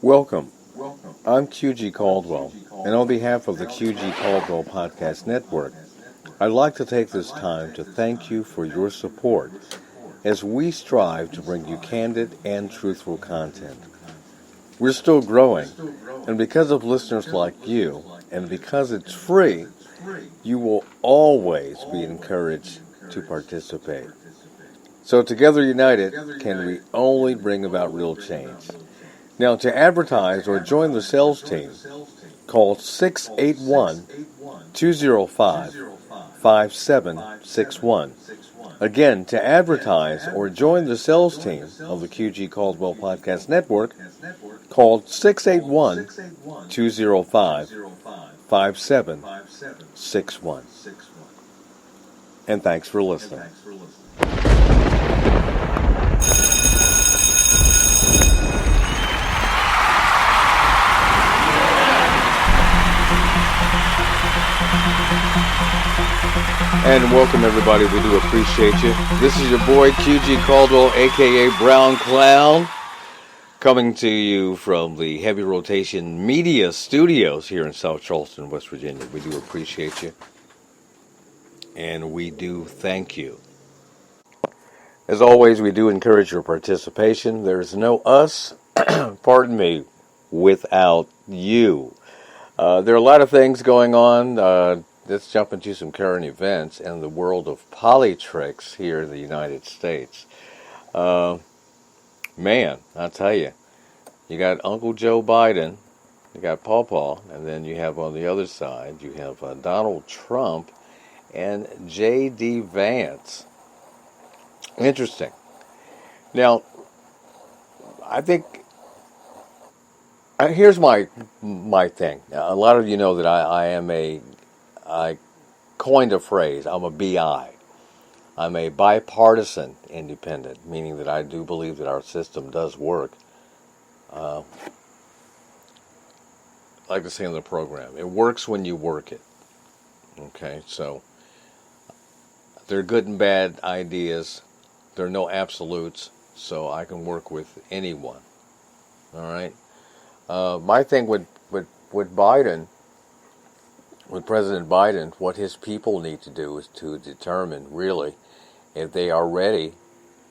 Welcome. I'm QG Caldwell, and on behalf of the QG Caldwell Podcast Network, I'd like to take this time to thank you for your support as we strive to bring you candid and truthful content. We're still growing, and because of listeners like you, and because it's free, you will always be encouraged to participate. So together united, can we only bring about real change? Now, to advertise or join the sales team, call 681-205-5761. Again, to advertise or join the sales team of the QG Caldwell Podcast Network, call 681-205-5761. And thanks for listening. And welcome, everybody. We do appreciate you. This is your boy, QG Caldwell, a.k.a. Brown Clown, coming to you from the Heavy Rotation Media Studios here in South Charleston, West Virginia. We do appreciate you, and we do thank you. As always, we do encourage your participation. There's no us, pardon me, without you. There are a lot of things going on. Let's jump into some current events in the world of politics here in the United States. Man, I'll tell you, you got Uncle Joe Biden, you got Paw, and then you have on the other side, you have Donald Trump and J.D. Vance. Interesting. Now, I think, here's my thing. A lot of you know that I coined a phrase, I'm a BI. I'm a bipartisan independent, meaning that I do believe that our system does work. Like I say in the program, it works when you work it. Okay, so there are good and bad ideas. There are no absolutes, so I can work with anyone. All right. My thing with Biden, with President Biden, what his people need to do is to determine really if they are ready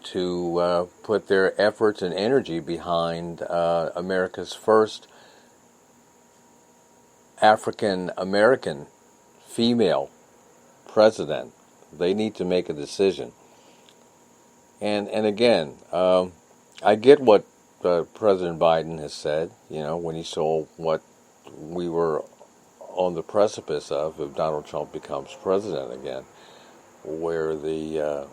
to put their efforts and energy behind America's first African American female president. They need to make a decision. And again, I get what President Biden has said, when he saw what we were on the precipice of if Donald Trump becomes president again, where the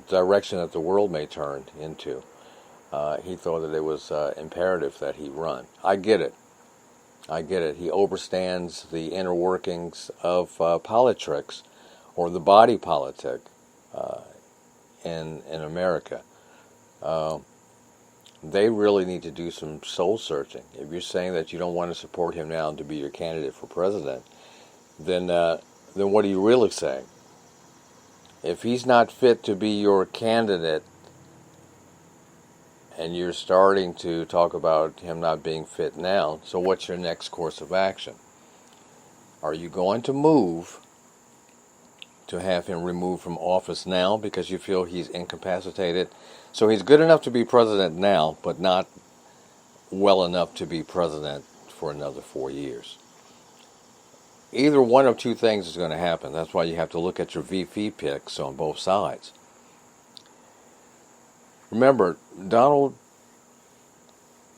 direction that the world may turn into. He thought that it was imperative that he run. I get it. He understands the inner workings of politics, or the body politic, in America. They really need to do some soul searching. If you're saying that you don't want to support him now to be your candidate for president, then what are you really saying? If he's not fit to be your candidate, and you're starting to talk about him not being fit now, so what's your next course of action? Are you going to move to have him removed from office now because you feel he's incapacitated? So he's good enough to be president now, but not well enough to be president for another 4 years. Either one of two things is going to happen. That's why you have to look at your VP picks on both sides. Remember, Donald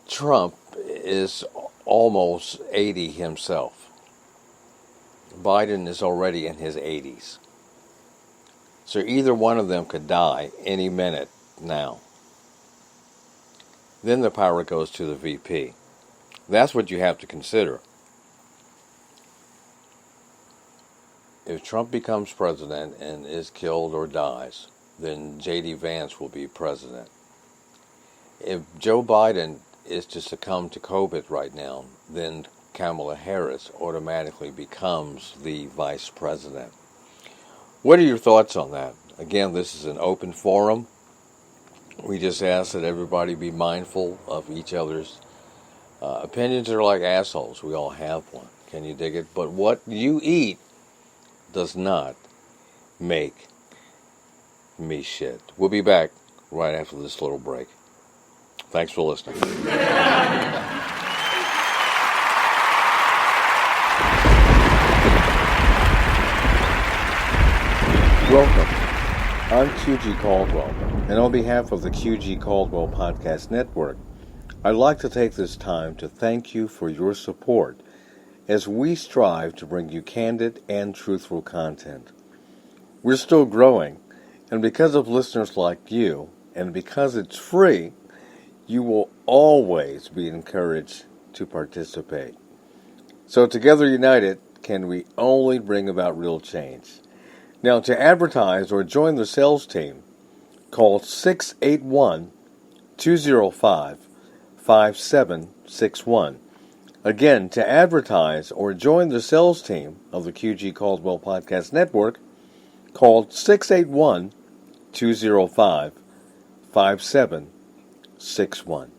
Trump is almost 80 himself. Biden is already in his 80s. So either one of them could die any minute now. Then the power goes to the VP. That's what you have to consider. If Trump becomes president and is killed or dies, then J.D. Vance will be president. If Joe Biden is to succumb to COVID right now, then Kamala Harris automatically becomes the vice president. What are your thoughts on that? Again, this is an open forum. We just ask that everybody be mindful of each other's Opinions are like assholes. We all have one. Can you dig it? But what you eat does not make me shit. We'll be back right after this little break. Thanks for listening. Welcome. I'm QG Caldwell, and on behalf of the QG Caldwell Podcast Network, I'd like to take this time to thank you for your support as we strive to bring you candid and truthful content. We're still growing, and because of listeners like you, and because it's free, you will always be encouraged to participate. So together united, can we only bring about real change? Now, to advertise or join the sales team, call 681-205-5761. Again, to advertise or join the sales team of the QG Caldwell Podcast Network, call 681-205-5761.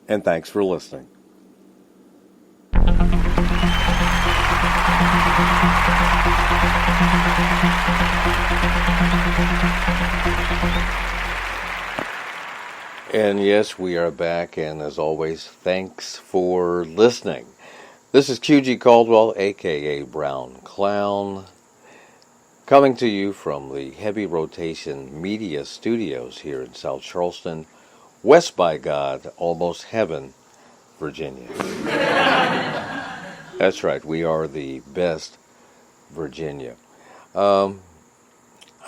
And thanks for listening. And yes, we are back, and as always, thanks for listening. This is QG Caldwell, aka Brown Clown, coming to you from the Heavy Rotation Media Studios here in South Charleston, West by God, almost heaven, Virginia. That's right, we are the best Virginia. I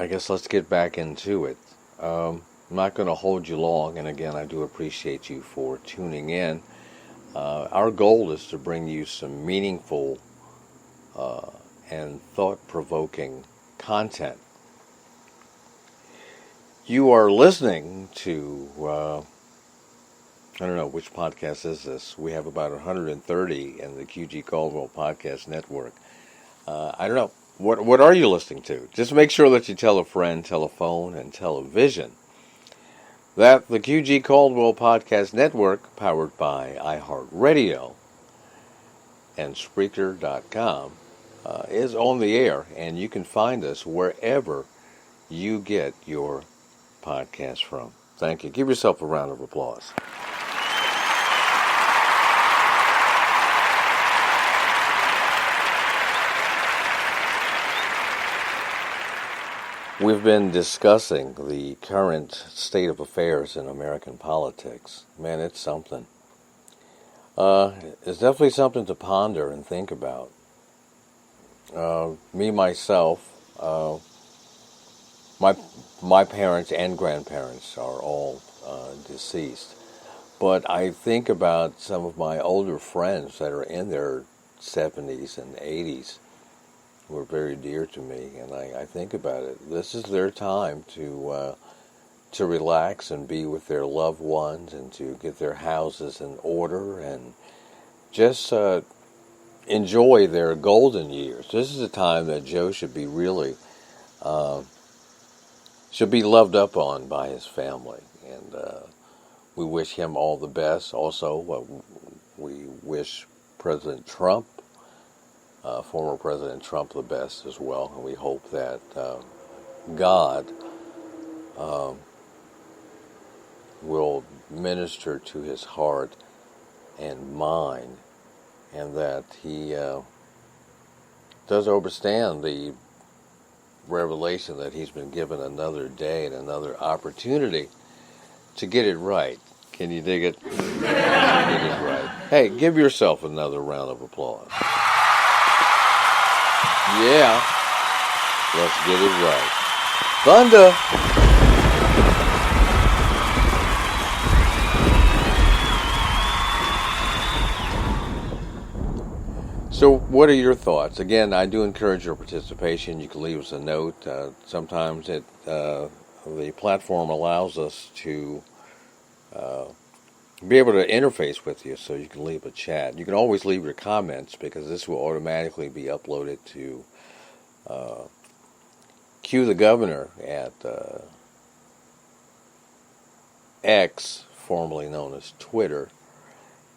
guess let's get back into it. I'm not going to hold you long, and again, I do appreciate you for tuning in. Our goal is to bring you some meaningful and thought-provoking content. You are listening to, I don't know, which podcast is this? We have about 130 in the QG Caldwell Podcast Network. I don't know. What are you listening to? Just make sure that you tell a friend, telephone, and television that the QG Caldwell Podcast Network, powered by iHeartRadio and Spreaker.com, is on the air, and you can find us wherever you get your podcast from. Thank you. Give yourself a round of applause. We've been discussing the current state of affairs in American politics. Man, it's something. It's definitely something to ponder and think about. Myself, my parents and grandparents are all deceased. But I think about some of my older friends that are in their 70s and 80s who are very dear to me, and I think about it. This is their time to relax and be with their loved ones and to get their houses in order and just enjoy their golden years. This is a time that Joe should be really should be loved up on by his family, and we wish him all the best. Also, we wish President Trump, former President Trump, the best as well, and we hope that God will minister to his heart and mind, and that he does understand the revelation that he's been given another day and another opportunity to get it right. Can you dig it? Get it right. Hey, give yourself another round of applause. Yeah. Let's get it right. Thunder. So what are your thoughts? Again, I do encourage your participation. You can leave us a note. Sometimes the platform allows us to be able to interface with you, so you can leave a chat. You can always leave your comments, because this will automatically be uploaded to Q the Governor at X, formerly known as Twitter.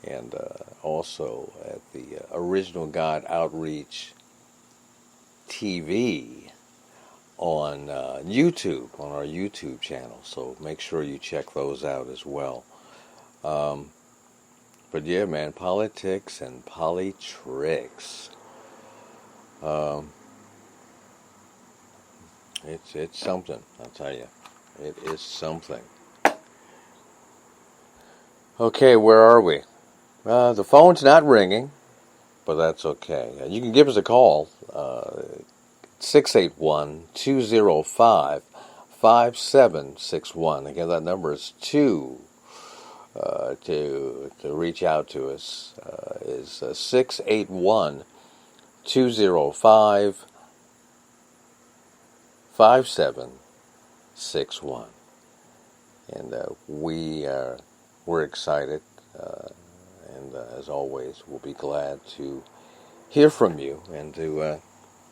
and also at the Original God Outreach TV on YouTube, on our YouTube channel. So make sure you check those out as well. But yeah, man, politics and politricks. It's something, I'll tell you. It is something. Okay, where are we? The phone's not ringing, but that's okay. You can give us a call, 681-205-5761. Again, that number is to reach out to us is 681-205-5761. And we're excited, and as always, we'll be glad to hear from you and to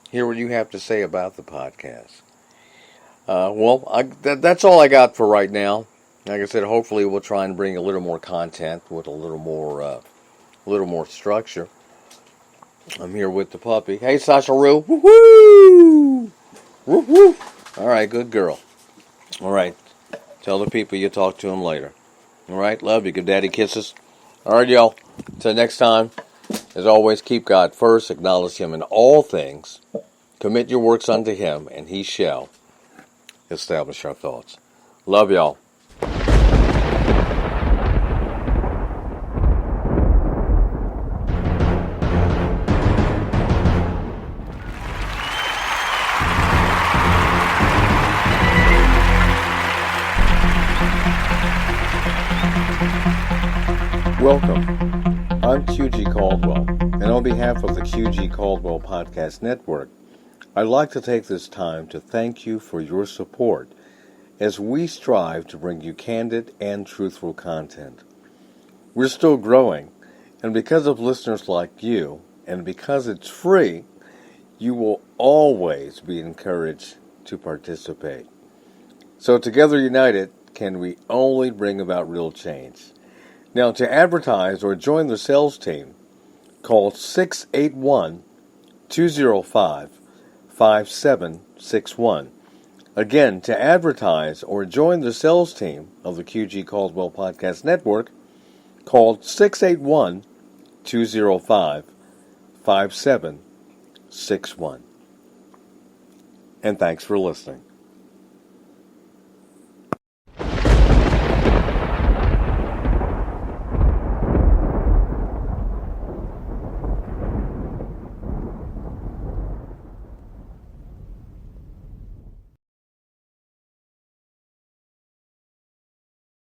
hear what you have to say about the podcast. That's all I got for right now. Like I said, hopefully we'll try and bring a little more content with a little more structure. I'm here with the puppy. Hey, Sasha Roo. Woo-hoo! Woo-hoo! All right, good girl. All right, tell the people you talk to them later. All right, love you. Give daddy kisses. All right, y'all. Until next time, as always, keep God first. Acknowledge Him in all things. Commit your works unto Him, and He shall establish our thoughts. Love y'all. Welcome. I'm QG Caldwell, and on behalf of the QG Caldwell Podcast Network, I'd like to take this time to thank you for your support as we strive to bring you candid and truthful content. We're still growing, and because of listeners like you, and because it's free, you will always be encouraged to participate. So together united, can we only bring about real change? Now, to advertise or join the sales team, call 681-205-5761. Again, to advertise or join the sales team of the QG Caldwell Podcast Network, call 681-205-5761. And thanks for listening.